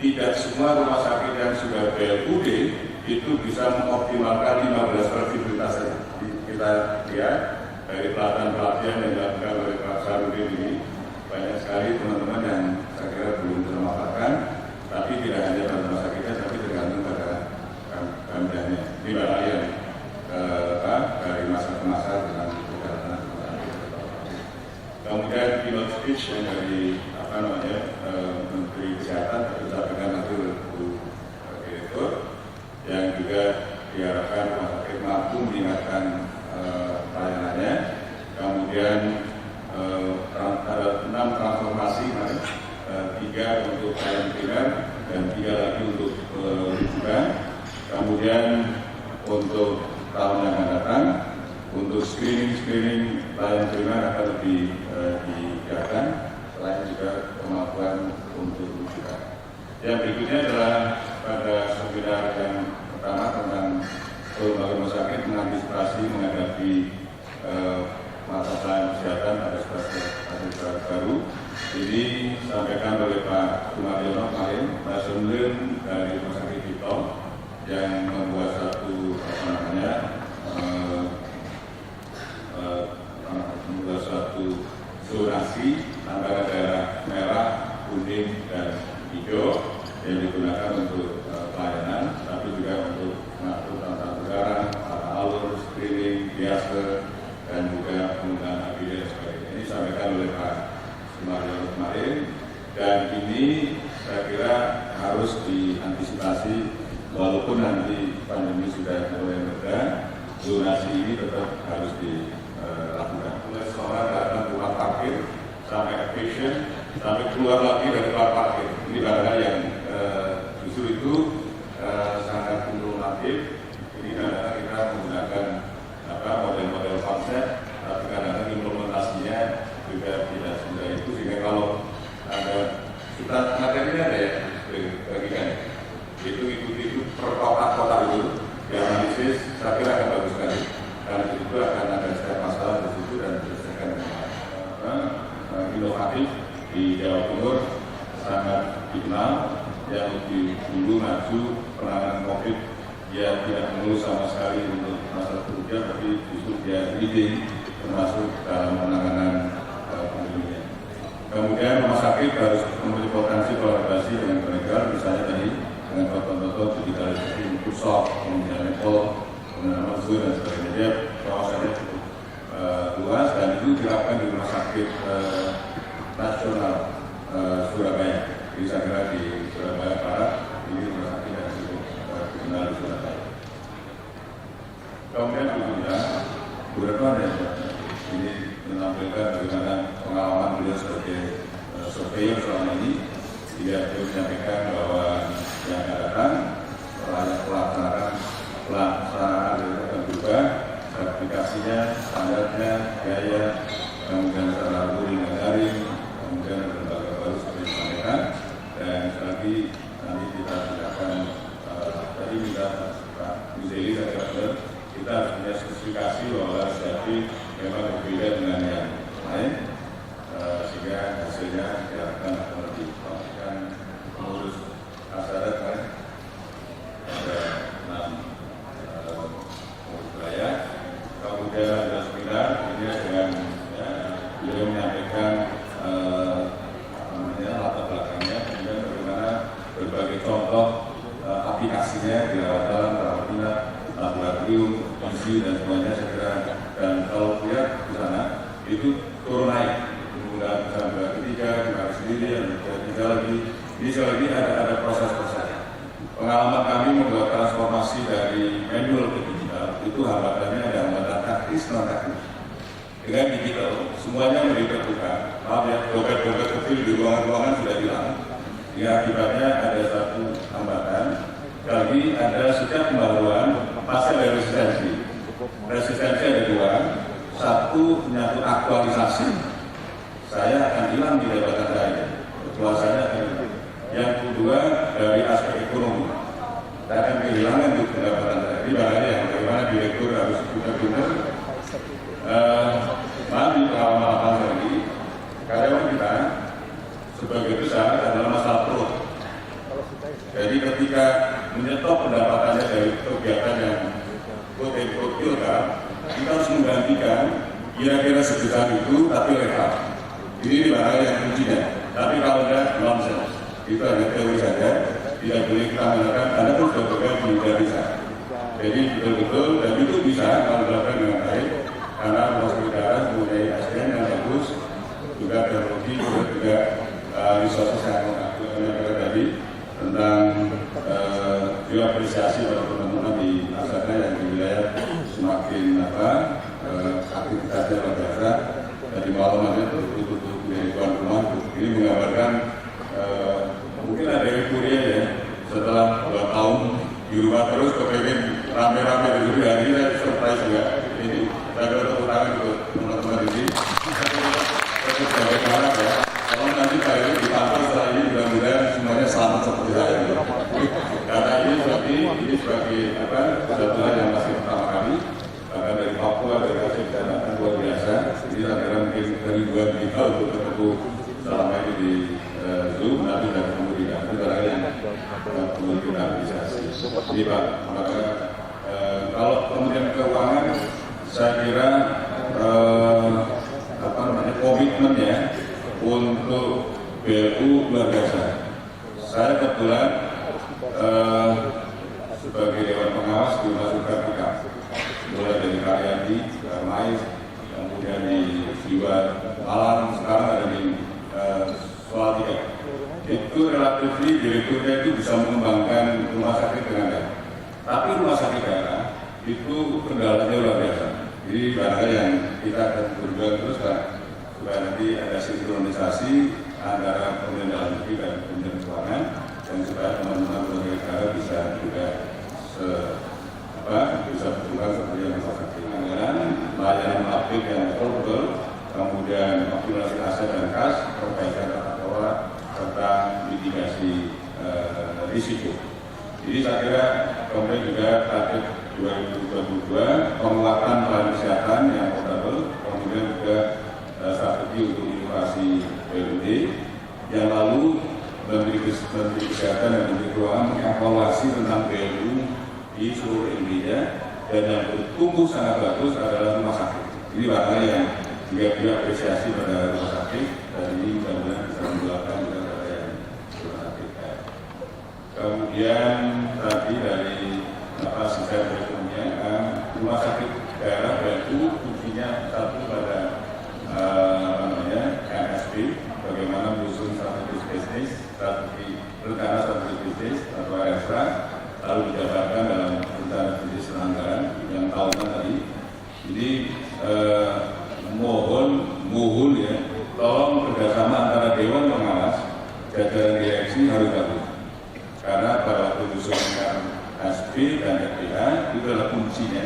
Speaker 1: tidak semua rumah sakit yang sudah BLUD itu bisa mengoptimalkan 15 aktivitas. Kita lihat dari pelatihan yang dilakukan oleh Pak Sarudin ini banyak sekali teman-teman yang saya kira belum termanfaatkan, tapi tidak hanya pada rumah sakitnya, tapi tergantung pada pemdanya. Ini barang yang dari masa ke masa
Speaker 12: keynote speech yang dari Menteri Kesehatan disampaikan nanti oleh Bu Direktur, yang juga diharapkan rumah sakit mampu meningkatkan pelayanannya. Kemudian ada 6 transformasi, 3 untuk pelayanan primer dan 3 lagi untuk rujukan. Kemudian untuk tahun yang akan datang, untuk screening pelayanan primer akan lebih digiatkan, selain juga kemampuan untuk rujukan. Yang berikutnya adalah pada seminar yang pertama tentang lembaga rumah sakit mengantisipasi menghadapi masa pelayanan kesehatan pada situasi baru. Ini disampaikan oleh Pak Sumaryono kemarin, personil dari Rumah Sakit Cipto yang membuat satu zonasi antara daerah merah, kuning, dan hijau yang digunakan untuk pelayanan, tapi juga untuk mengatur tata negara, tata alur, screening, biasa, dan juga penggunaan APD dan sebagainya. Ini disampaikan oleh Pak Sumaryono kemarin, dan ini saya kira harus diantisipasi walaupun nanti pandemi sudah mulai mereda, zonasi ini tetap harus dilakukan. Mulai seorang datang ke tempat parkir sampai patient sampai keluar lagi dari tempat parkir. Ini barangkali yang justru itu sangat kumulatif. Ini kadang-kadang kita menggunakan model-model konsep, tapi kadang-kadang implementasinya juga tidak semudah itu, sehingga kalau ada kita materinya ada ya bagikan itu per kota itu dianalisis, saya kira akan bagus sekali karena itu akan ada setiap masalah di situ dan berdasarkan inovatif di Jawa Timur sangat dikenal yang lebih dulu maju penanganan COVID. Dia tidak melulu sama sekali untuk masalah kerugian, tapi justru dia leading termasuk dalam penanganan pandeminya. Kemudian rumah sakit harus memiliki potensi kolaborasi dengan negara, misalnya tadi dengan contoh-contoh digitalisasi, Microsoft, kemudian Apple, kemudian Amazon dan sebagainya. Dia kawasannya cukup luas dan itu dilakukan di rumah sakit nasional Surabaya. Jadi saya kira di Surabaya Barat ini rumah sakit yang cukup dikenal di Surabaya. Kemudian juga beberapa ini menampilkan bagaimana pengalaman beliau sebagai surveyor selama ini. Dia menyampaikan bahwa yang akan datang pelaksanaan akan berubah, sertifikasinya, standarnya, biaya, kemudian secara luring dan daring, kemudian lembaga baru seperti disampaikan, dan lagi nanti kita akan tadi minta Pak Muzeli dan kita harus punya spesifikasi bahwa jadi memang berbeda dengan yang lain, sehingga hasilnya diharapkan akan lebih baik. Mengurus asarat kan ada 6 wilayah, kemudian ada seminar ini dengan beliau menyampaikan latar belakangnya, kemudian bagaimana berbagai contoh aplikasinya di rawat inap, laboratorium, ICU dan semuanya. Saya kira, dan kalau lihat di sana itu turun naik penggunaan sampai ketiga, bukan sendiri, dan ketiga lagi. Ini sekali lagi ada proses-proses. Pengalaman kami membuat transformasi dari manual ke digital itu hambatannya ada hambatan taktis non teknis. Dengan digital semuanya menjadi terbuka. Maaf ya, dompet-dompet kecil di ruangan-ruangan sudah hilang. Ya, akibatnya ada satu hambatan. Lagi ada setiap pembaruan pasti ada resistensi. Resistensi ada 2. Satu menyangkut aktualisasi. Saya akan hilang di jabatan saya. Kepuasannya akan hilang. Yang kedua dari aspek ekonomi. Saya akan kehilangan di pendapatan saya. Ini barangnya yang bagaimana direktur harus benar-benar mandi pengalaman lagi. Karyawan kita sebagai besar adalah masalah perut. Jadi ketika menyetop pendapatannya dari kegiatan yang quote-unquote ilegal, kita harus menggantikan kira-kira sebesar itu tapi legal. Ini barangnya yang kuncinya. Tapi kalau tidak nonsense, itu hanya teori saja. Tidak boleh kita mengatakan Anda pun sudah bekerja di desa. Jadi betul-betul dan itu bisa kalau dilakukan dengan baik, karena rumah sakit daerah mempunyai SDM yang bagus, juga mahasiswa saya tadi tentang apresiasi pada teman-teman di Asada yang di wilayah semakin aktivitasnya luar biasa. Tadi malam ada betul-betul dari tuan rumah ini menggambarkan mungkin ada euforia ya setelah 2 tahun di rumah terus kepengen rame-rame di sini. Hari ini saya surprise juga. Ini saya tepuk tangan untuk teman-teman di sini. Saya sebagai harap ya. Kalau nanti Pak Erik dipantau setelah ini mudah-mudahan semuanya selamat seperti saya. Karena ini sebagai satu hal yang masih pertama kali. Bahkan dari Papua, dari Aceh datang luar biasa. Jadi saya kira mungkin kerinduan kita untuk ketemu selama ini di Zoom, nanti sudah ketemu di kantor. Itu adalah yang perlu kita apresiasi. Jadi Pak, maka kalau Kementerian Keuangan, saya kira komitmen ya untuk BLU luar biasa. Saya kebetulan sebagai Dewan Pengawas dimasukkan ke mulai dari Karyadi, Mais, kemudian di Jiwa Malang, sekarang ada di Salatiga. Itu relatif direkturnya itu bisa mengembangkan rumah sakit dengan baik. Tapi rumah sakit daerah itu kendalanya luar biasa. Jadi barangkali yang kita akan berjuang terus kan supaya nanti ada sinkronisasi antara Kementerian Dalam Negeri dan Kementerian Keuangan dan supaya teman-teman lembaga negara bisa juga bisa berjuang seperti yang kita sakit anggaran, layanan publik yang affordable, kemudian optimalisasi aset dan kas, perbaikan tata kelola serta mitigasi risiko. Jadi saya kira kemudian juga target 2022 penguatan pelayanan kesehatan yang affordable, kemudian juga strategi untuk inovasi BUMD yang lalu Menteri Kesehatan dan Menteri Keuangan mengevaluasi tentang BLU di seluruh Indonesia dan yang bertumbuh sangat bagus adalah rumah sakit. Ini barangkali yang juga apresiasi pada rumah sakit dan ini mudah-mudahan bisa menjelaskan juga pada yang rumah sakit. Kemudian tadi dari sisa berikutnya rumah sakit daerah BLU fungsinya satu pada NSP, bagaimana menyusun strategi bisnis, strategi rencana strategi bisnis atau RSA, lalu dijabarkan dalam rencana bisnis anggaran yang tahunan tadi. Jadi mohon ya, tolong kerjasama antara Dewan Pengawas, jajaran direksi harus bagus. Karena pada waktu menyusun SP dan FPA itu adalah fungsinya,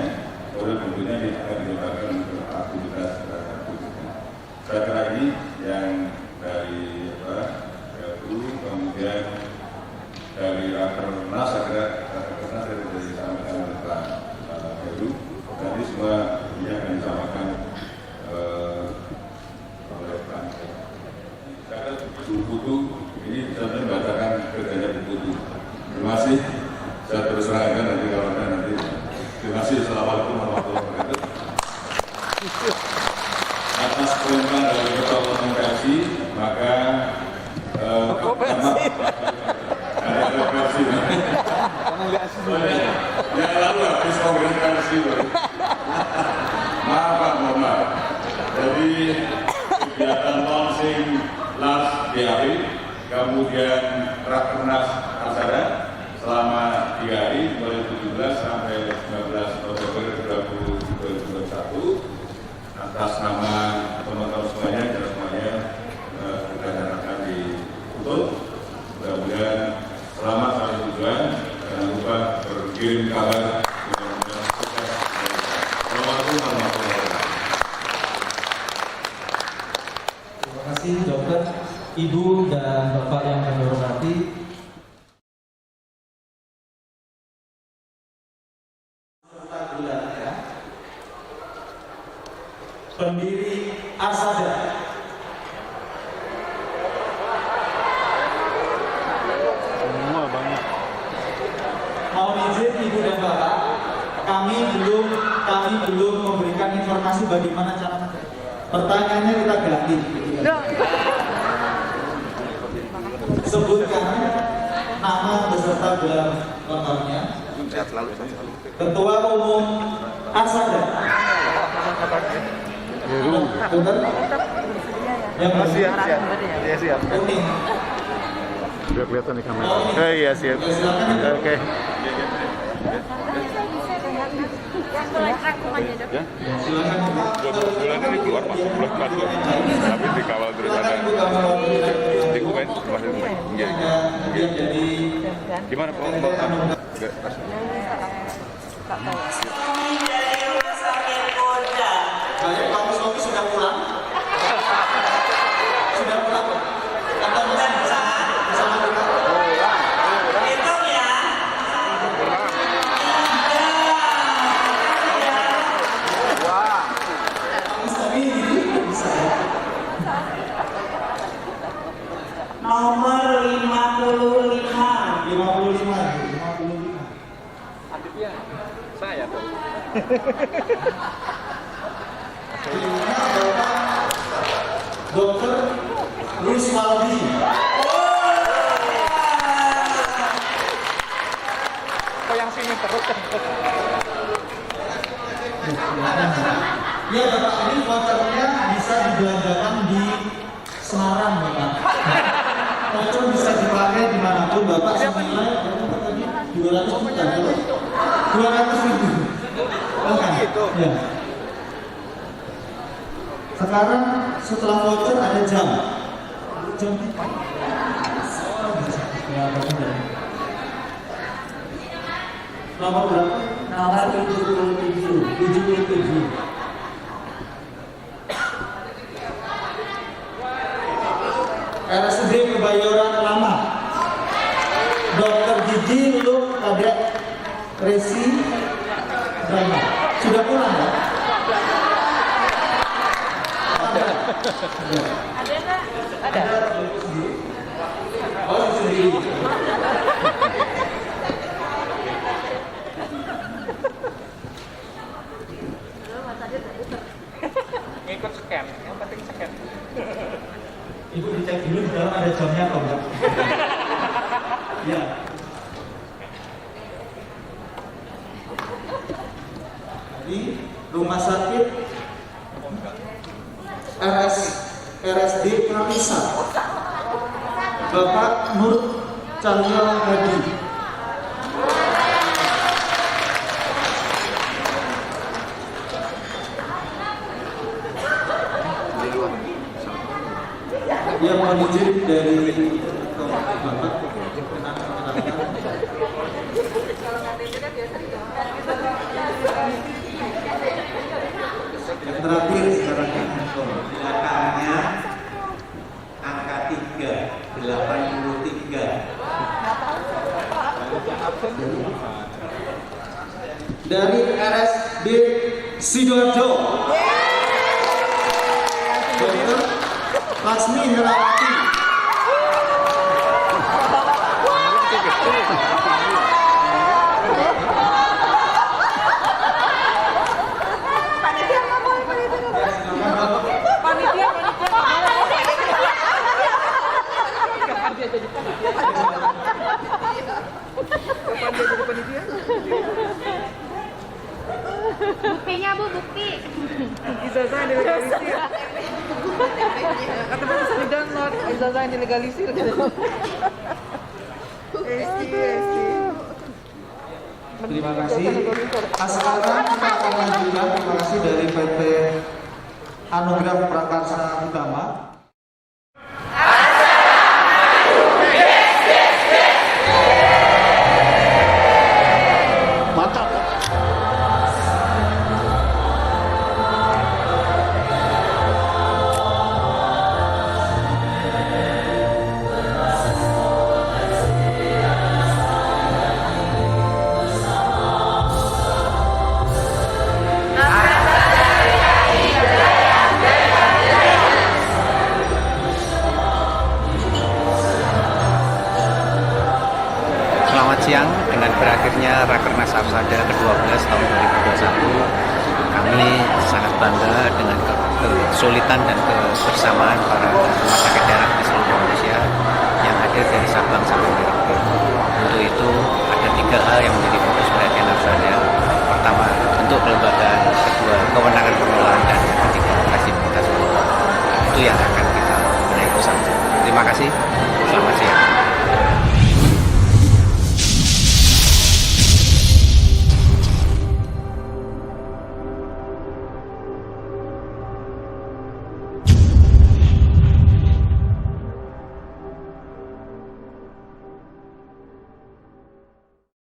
Speaker 12: oleh tentunya akan dijabarkan untuk aktivitas. Saya kira ini yang dari kemudian dari Rakernas, saya kira Rakernas dari disampaikan oleh Pak Heru. Tadi semua ini akan disampaikan oleh Pak. Saya kira buku ini bisa membacakan kerjanya buku. Terima kasih. Saya terus serahkan nanti kalau nanti. Terima kasih. Assalamualaikum warahmatullahi wabarakatuh. Atas perintah dari Ketua Umum PSI, maka ada versi. Ya lalu habis kongres versi. Maaf Pak, mohon maaf. Jadi kegiatan launching LAS DAP, kemudian Rakernas Asada selama 3 hari, mulai 17 sampai 19 November 2021. Atas nama teman-teman semuanya, kita harapkan ditutup. Mudah-mudahan selamat sampai tujuan. Jangan lupa berkirim kabar. Assalamualaikum warahmatullahi wabarakatuh.
Speaker 8: Terima kasih Dokter, Ibu dan Bapak yang kami hormati. Pendiri Asada.
Speaker 10: Semua banyak.
Speaker 8: Mohon izin Ibu dan Bapak, kami belum memberikan informasi bagaimana cara. Pertanyaannya kita ganti. Sebutkan nama beserta gelar lengkapnya. Ketua Umum Asada. Benar? Yang siap. Uning.
Speaker 10: Biar kelihatan di kamera. Oh iya siap. Oke. Ya. Bulan ini keluar masuk bulan masuk, tapi dikawal terus ada dokumen masih gimana Pak?
Speaker 8: Pak Mustomi sudah pulang? Sudah pulang? Anda masih bersama kita? Hitung ya. Pak Mustomi bisa. Nomor 55. 55.
Speaker 10: Aditya, saya tuh.
Speaker 8: Dokter Rusmaldi.
Speaker 10: Kok yang sini terus?
Speaker 8: Ya Bapak, ini vouchernya bisa dibelanjakan di Semarang Bapak. Voucher bisa dipakai dimanapun Bapak senilai 200 juta. 200 ribu. Oke. Ya. Sekarang setelah voucher ada jam. Jam nomor berapa? Nomor 77. RSUD Kebayoran Lama. Dokter Gigi Luk Kadek Resi Drama. Sudah pulang ya? Ada. Oh, sendiri.
Speaker 10: Ikut scan, yang penting scan.
Speaker 8: Ibu dicek dulu di dalam ada jamnya atau enggak? Ya. Di rumah sakit RSD Kapisa, Bapak Nur Cahyo Hadi. Yang mau izin dari Bapak. Yang terakhir sekarang belakangnya angka 3, 83. Dari RSD Sidoarjo, Dokter Lasmi Herawati.
Speaker 13: Buktinya Bu, bukti.
Speaker 14: Ijazah yang dilegalisir. Kata bisa di-download ijazah yang dilegalisir.
Speaker 8: Terima kasih. Sekarang kita akan lanjutkan. Terima kasih dari PT Anugerah Prakarsa Utama.
Speaker 11: Siang dengan berakhirnya Rakernas Apsada ke-12 tahun 2021, kami sangat bangga dengan kesulitan dan kebersamaan para rumah sakit daerah di seluruh Indonesia yang hadir dari Sabang sampai Merauke. Untuk itu ada 3 hal yang menjadi fokus perhatian Apsada. Pertama, bentuk kelembagaan. Kedua, kewenangan pengelolaan. Dan yang ketiga, fleksibilitas. Itu yang akan kita naik bersama. Terima kasih.